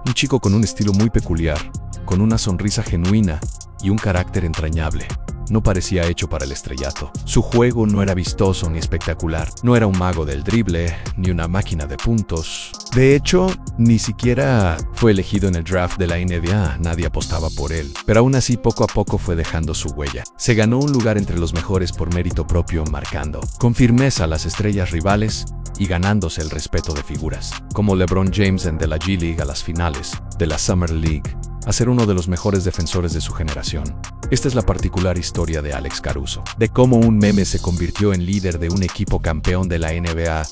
Un chico con un estilo muy peculiar, con una sonrisa genuina y un carácter entrañable. No parecía hecho para el estrellato. Su juego no era vistoso ni espectacular. No era un mago del drible, ni una máquina de puntos. De hecho, ni siquiera fue elegido en el draft de la NBA. Nadie apostaba por él. Pero aún así, poco a poco fue dejando su huella. Se ganó un lugar entre los mejores por mérito propio, marcando con firmeza a las estrellas rivales y ganándose el respeto de figuras, como LeBron James de la G League a las finales de la Summer League, a ser uno de los mejores defensores de su generación. Esta es la particular historia de Alex Caruso, de cómo un meme se convirtió en líder de un equipo campeón de la NBA.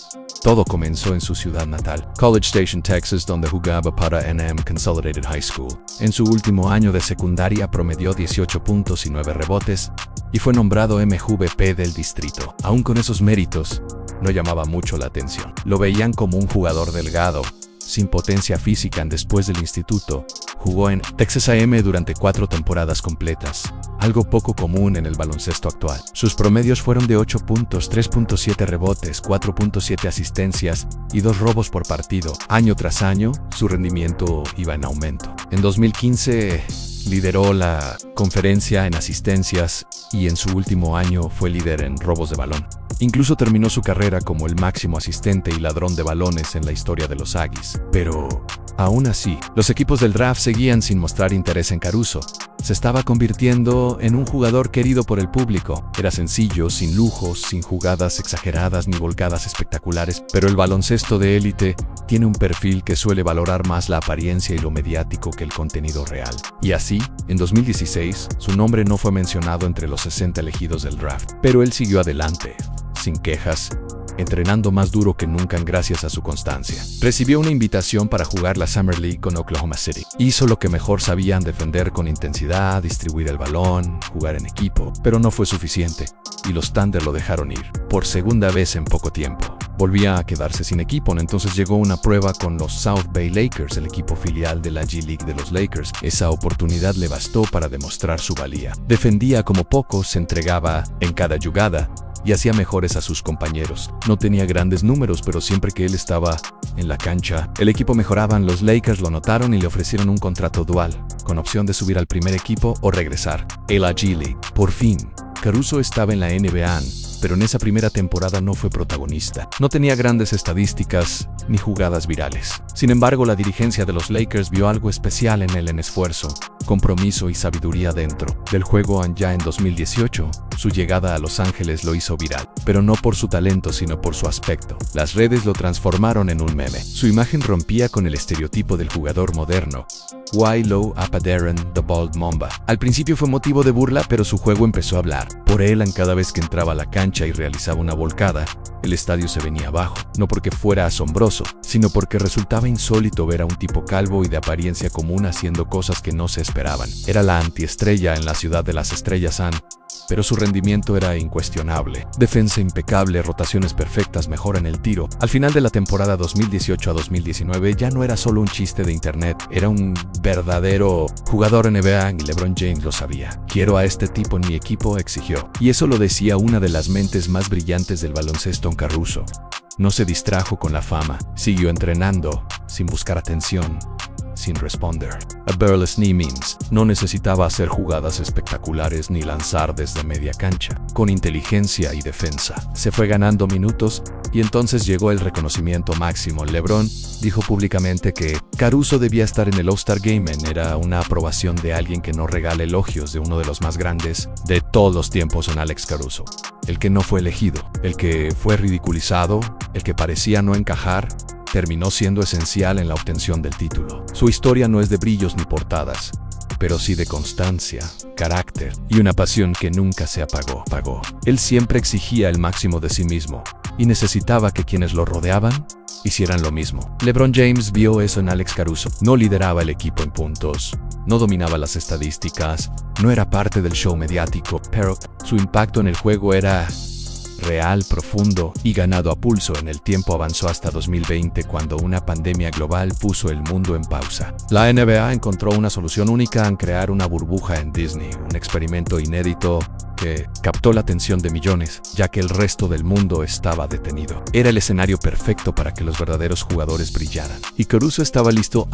Todo comenzó en su ciudad natal, College Station, Texas, donde jugaba para A&M Consolidated High School. En su último año de secundaria promedió 18 puntos y 9 rebotes y fue nombrado MVP del distrito. Aún con esos méritos, no llamaba mucho la atención. Lo veían como un jugador delgado, sin potencia física. Después del instituto, jugó en Texas A&M durante 4 temporadas completas, algo poco común en el baloncesto actual. Sus promedios fueron de 8 puntos, 3.7 rebotes, 4.7 asistencias y 2 robos por partido. Año tras año, su rendimiento iba en aumento. En 2015, lideró la conferencia en asistencias y en su último año fue líder en robos de balón. Incluso terminó su carrera como el máximo asistente y ladrón de balones en la historia de los Aggies. Pero, aún así, los equipos del draft seguían sin mostrar interés en Caruso. Se estaba convirtiendo en un jugador querido por el público. Era sencillo, sin lujos, sin jugadas exageradas ni volcadas espectaculares, pero el baloncesto de élite tiene un perfil que suele valorar más la apariencia y lo mediático que el contenido real. Y así, en 2016, su nombre no fue mencionado entre los 60 elegidos del draft, pero él siguió adelante, sin quejas, entrenando más duro que nunca gracias a su constancia. Recibió una invitación para jugar la Summer League con Oklahoma City. Hizo lo que mejor sabían: defender con intensidad, distribuir el balón, jugar en equipo, pero no fue suficiente, y los Thunder lo dejaron ir, por segunda vez en poco tiempo. Volvía a quedarse sin equipo, entonces llegó una prueba con los South Bay Lakers, el equipo filial de la G League de los Lakers. Esa oportunidad le bastó para demostrar su valía. Defendía como pocos, se entregaba en cada jugada y hacía mejores a sus compañeros. No tenía grandes números, pero siempre que él estaba en la cancha, el equipo mejoraba. Los Lakers lo notaron y le ofrecieron un contrato dual, con opción de subir al primer equipo o regresar a la G League. Por fin, Caruso estaba en la NBA, pero en esa primera temporada no fue protagonista. No tenía grandes estadísticas ni jugadas virales. Sin embargo, la dirigencia de los Lakers vio algo especial en él: en esfuerzo, compromiso y sabiduría dentro del juego. Ya en 2018, su llegada a Los Ángeles lo hizo viral, pero no por su talento, sino por su aspecto. Las redes lo transformaron en un meme. Su imagen rompía con el estereotipo del jugador moderno: Wilo Apadaran, the Bald Mamba. Al principio fue motivo de burla, pero su juego empezó a hablar por él. Cada vez que entraba a la cancha y realizaba una volcada, el estadio se venía abajo. No porque fuera asombroso, sino porque resultaba insólito ver a un tipo calvo y de apariencia común haciendo cosas que no se esperaban. Era la antiestrella en la ciudad de las estrellas, pero su rendimiento era incuestionable. Defensa impecable, rotaciones perfectas, mejora en el tiro. Al final de la temporada 2018 a 2019 ya no era solo un chiste de internet, era un verdadero jugador NBA y LeBron James lo sabía. Quiero a este tipo en mi equipo, exigió. Y eso lo decía una de las mentes más brillantes del baloncesto, Caruso. No se distrajo con la fama, siguió entrenando, sin buscar atención, sin responder a Burles ni memes. No necesitaba hacer jugadas espectaculares ni lanzar desde media cancha. Con inteligencia y defensa, se fue ganando minutos y entonces llegó el reconocimiento máximo. LeBron dijo públicamente que Caruso debía estar en el All-Star Game. Era una aprobación de alguien que no regala elogios de uno de los más grandes de todos los tiempos en Alex Caruso. El que no fue elegido, el que fue ridiculizado, el que parecía no encajar, terminó siendo esencial en la obtención del título. Su historia no es de brillos ni portadas, pero sí de constancia, carácter y una pasión que nunca se apagó. Él siempre exigía el máximo de sí mismo y necesitaba que quienes lo rodeaban hicieran lo mismo. LeBron James vio eso en Alex Caruso. No lideraba el equipo en puntos, no dominaba las estadísticas, no era parte del show mediático, pero su impacto en el juego era real, profundo y ganado a pulso. En el tiempo avanzó hasta 2020, cuando una pandemia global puso el mundo en pausa. La NBA encontró una solución única en crear una burbuja en Disney, un experimento inédito que captó la atención de millones, ya que el resto del mundo estaba detenido. Era el escenario perfecto para que los verdaderos jugadores brillaran. Y Caruso estaba listo.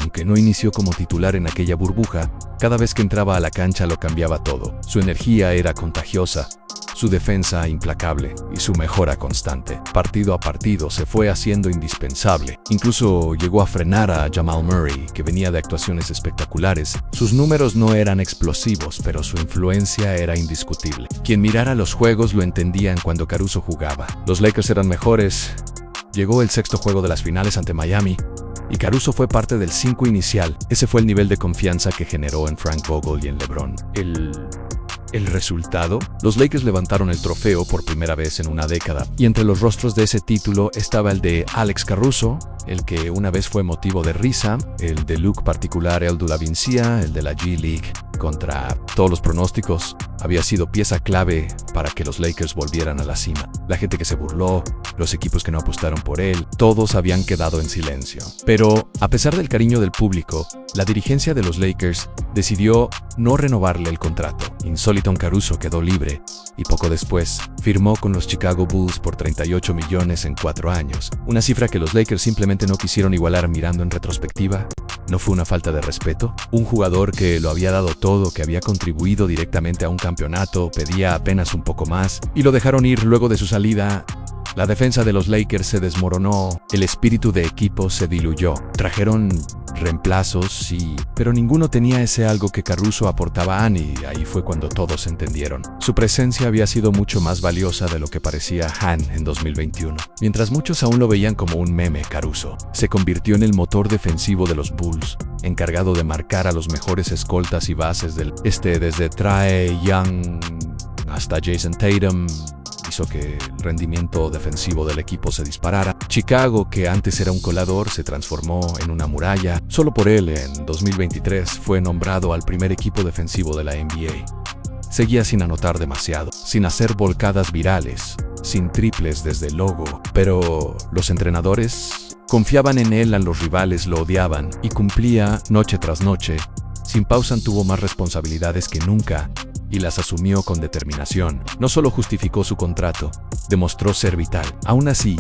Aunque no inició como titular en aquella burbuja, cada vez que entraba a la cancha lo cambiaba todo. Su energía era contagiosa, su defensa implacable y su mejora constante. Partido a partido se fue haciendo indispensable. Incluso llegó a frenar a Jamal Murray, que venía de actuaciones espectaculares. Sus números no eran explosivos, pero su influencia era indiscutible. Quien mirara los juegos lo entendían cuando Caruso jugaba. Los Lakers eran mejores. Llegó el sexto juego de las finales ante Miami, y Caruso fue parte del 5 inicial. Ese fue el nivel de confianza que generó en Frank Vogel y en LeBron. ¿El resultado? Los Lakers levantaron el trofeo por primera vez en una década, y entre los rostros de ese título estaba el de Alex Caruso, el que una vez fue motivo de risa, el de Luke particular, el de la Vincia, el de la G-League. Contra todos los pronósticos, había sido pieza clave para que los Lakers volvieran a la cima. La gente que se burló, los equipos que no apostaron por él, todos habían quedado en silencio. Pero, a pesar del cariño del público, la dirigencia de los Lakers decidió no renovarle el contrato. Insólito, Caruso quedó libre y poco después firmó con los Chicago Bulls por 38 millones en 4 años. Una cifra que los Lakers simplemente no quisieron igualar. Mirando en retrospectiva, ¿no fue una falta de respeto? Un jugador que lo había dado todo, que había contribuido directamente a un campeonato, pedía apenas un poco más y lo dejaron ir luego de su salida. La defensa de los Lakers se desmoronó, el espíritu de equipo se diluyó. Trajeron reemplazos, sí, pero ninguno tenía ese algo que Caruso aportaba, y ahí fue cuando todos entendieron. Su presencia había sido mucho más valiosa de lo que parecía en 2021. Mientras muchos aún lo veían como un meme, Caruso se convirtió en el motor defensivo de los Bulls, encargado de marcar a los mejores escoltas y bases del desde Trae Young hasta Jason Tatum. Hizo que el rendimiento defensivo del equipo se disparara. Chicago, que antes era un colador, se transformó en una muralla. Solo por él, en 2023, fue nombrado al primer equipo defensivo de la NBA. Seguía sin anotar demasiado, sin hacer volcadas virales, sin triples desde el logo, pero los entrenadores confiaban en él, a los rivales lo odiaban y cumplía noche tras noche. Sin pausa tuvo más responsabilidades que nunca y las asumió con determinación. No solo justificó su contrato, demostró ser vital. Aún así,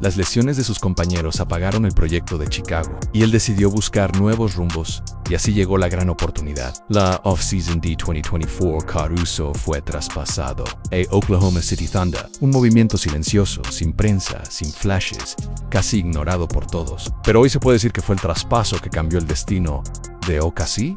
las lesiones de sus compañeros apagaron el proyecto de Chicago y él decidió buscar nuevos rumbos, y así llegó la gran oportunidad. La off-season de 2024, Caruso fue traspasado a Oklahoma City Thunder, un movimiento silencioso, sin prensa, sin flashes, casi ignorado por todos. Pero hoy se puede decir que fue el traspaso que cambió el destino de OKC.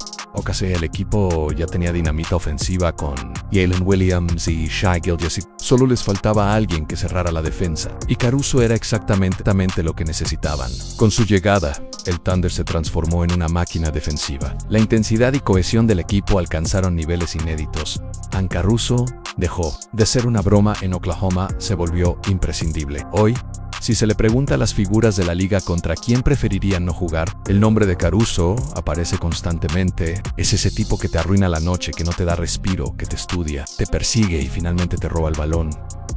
El equipo ya tenía dinamita ofensiva con Jalen Williams y Shai Gilgeous. Solo les faltaba alguien que cerrara la defensa, y Caruso era exactamente lo que necesitaban. Con su llegada, el Thunder se transformó en una máquina defensiva. La intensidad y cohesión del equipo alcanzaron niveles inéditos. Caruso dejó de ser una broma en Oklahoma, se volvió imprescindible. Hoy, si se le pregunta a las figuras de la liga contra quién preferirían no jugar, el nombre de Caruso aparece constantemente. Es ese tipo que te arruina la noche, que no te da respiro, que te estudia, te persigue y finalmente te roba el balón.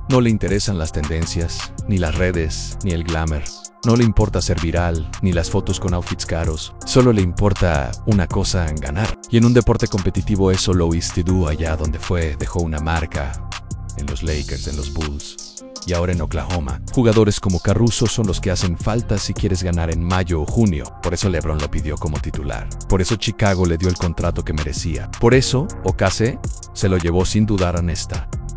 No le interesan las tendencias, ni las redes, ni el glamour. No le importa ser viral, ni las fotos con outfits caros. Solo le importa una cosa: ganar. Y en un deporte competitivo eso lo hizo allá donde fue. Dejó una marca en los Lakers, en los Bulls y ahora en Oklahoma. Jugadores como Caruso son los que hacen falta si quieres ganar en mayo o junio. Por eso LeBron lo pidió como titular. Por eso Chicago le dio el contrato que merecía. Por eso OKC se lo llevó sin dudar.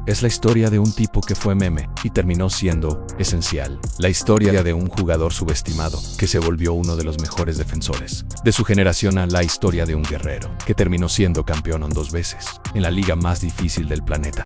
Es la historia de un tipo que fue meme y terminó siendo esencial. La historia de un jugador subestimado que se volvió uno de los mejores defensores de su generación. A la historia de un guerrero que terminó siendo campeón 2 veces en la liga más difícil del planeta.